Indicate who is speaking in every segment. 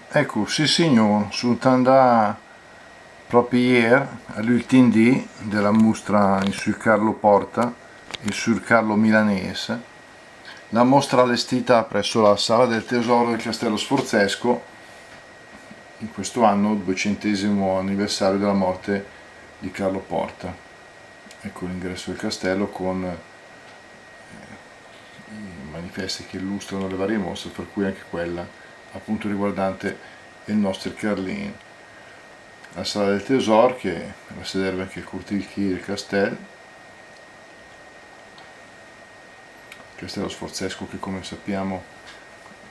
Speaker 1: Ecco, sì signor, sono andato proprio ieri all'ultimo dì della mostra sul Carlo Porta e sul Carlo Milanese. La mostra allestita presso la Sala del Tesoro del Castello Sforzesco in questo anno, 200° anniversario della morte di Carlo Porta. Ecco l'ingresso del castello con i manifesti che illustrano le varie mostre, per cui anche quella appunto riguardante il nostro Carlin. La Sala del Tesoro, che è la sede anche il Curtil del Castello Sforzesco, che come sappiamo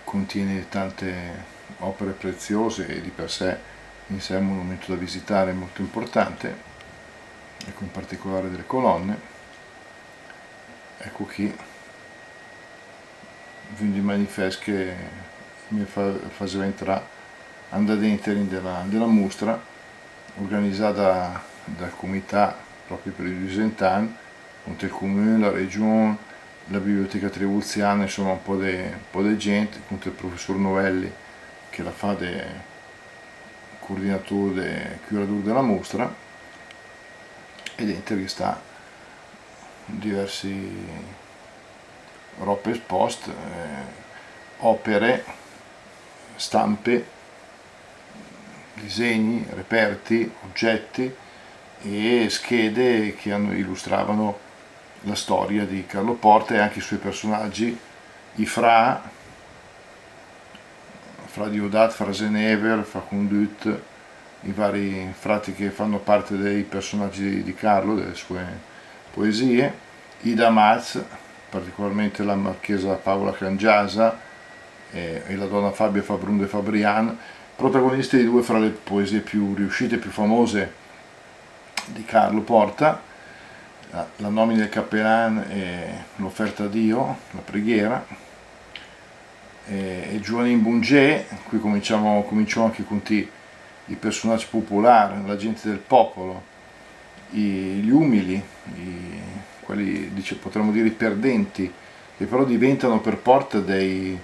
Speaker 1: contiene tante opere preziose e di per sé in sé è un monumento da visitare molto importante, ecco in particolare delle colonne. Ecco qui di manifest che mi faceva entrare andare dentro della mostra organizzata dal comitato proprio per i 200 anni, con il comune, la regione, la biblioteca Trevuziana, insomma un po' di gente, con il professor Novelli che la fa da coordinatore e curatore della mostra, e dentro che sta diversi robe esposte, opere, stampe, disegni, reperti, oggetti e schede che illustravano la storia di Carlo Porta e anche i suoi personaggi, i fra Diodat, fra Genever, fra Conduit, i vari frati che fanno parte dei personaggi di Carlo, delle sue poesie, i Damaz, particolarmente la marchesa Paola Cangiasa e la donna Fabia Fabrun de Fabrian, protagonisti di due fra le poesie più riuscite e più famose di Carlo Porta, la nomina del capellan e l'offerta a Dio, la preghiera, e Giovanni Bunge. Qui cominciamo anche con i personaggi popolari, la gente del popolo, gli umili, quelli potremmo dire i perdenti, che però diventano per Porta dei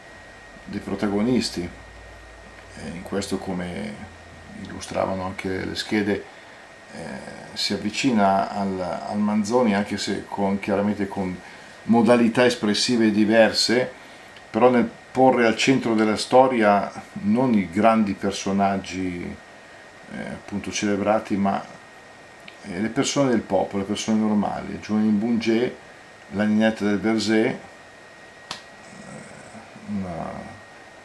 Speaker 1: protagonisti. In questo, come illustravano anche le schede, si avvicina al Manzoni, anche se chiaramente con modalità espressive diverse, però nel porre al centro della storia non i grandi personaggi appunto celebrati, ma le persone del popolo, le persone normali. Giovanni Bunge, la ninnetta del Versé, una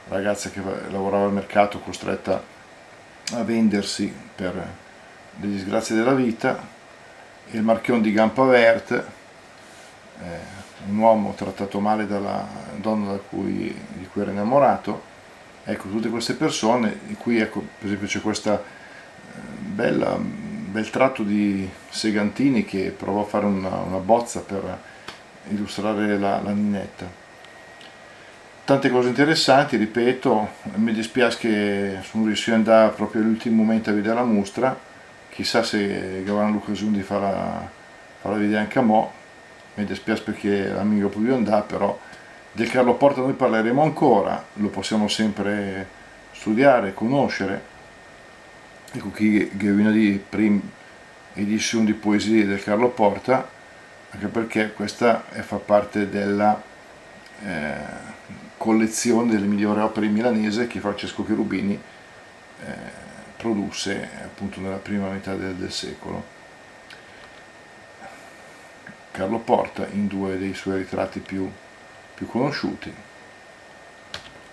Speaker 1: ragazza che lavorava al mercato costretta a vendersi per le disgrazie della vita, e il Marchion di Gampavert, un uomo trattato male dalla donna di cui era innamorato. Ecco, tutte queste persone, in cui ecco, per esempio c'è questo bel tratto di Segantini che provò a fare una bozza per illustrare la ninnetta. Tante cose interessanti, ripeto, mi dispiace che sono riuscito ad andare proprio all'ultimo momento a vedere la mostra, chissà se avranno l'occasione di farla vedere anche a mo', mi dispiace perché l'amico può andare, però del Carlo Porta noi parleremo ancora, lo possiamo sempre studiare, conoscere. Ecco qui è una di prime edizioni di poesie del Carlo Porta, anche perché questa fa parte della collezione delle migliori opere milanesi che Francesco Cherubini produsse appunto nella prima metà del secolo. Carlo Porta in due dei suoi ritratti più conosciuti.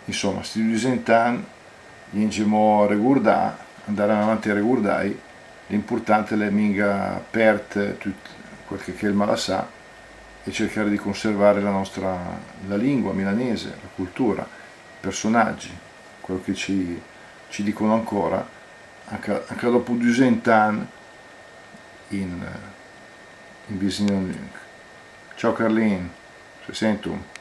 Speaker 1: Insomma, sti 200 anni, ingemo a regurdare, andare avanti a regurdare, l'importante è minga perdere tutto quel che il malassa e cercare di conservare la lingua milanese, la cultura, i personaggi, quello che ci dicono ancora, anche dopo 200 anni in Visino. Ciao Carlin, ci sento.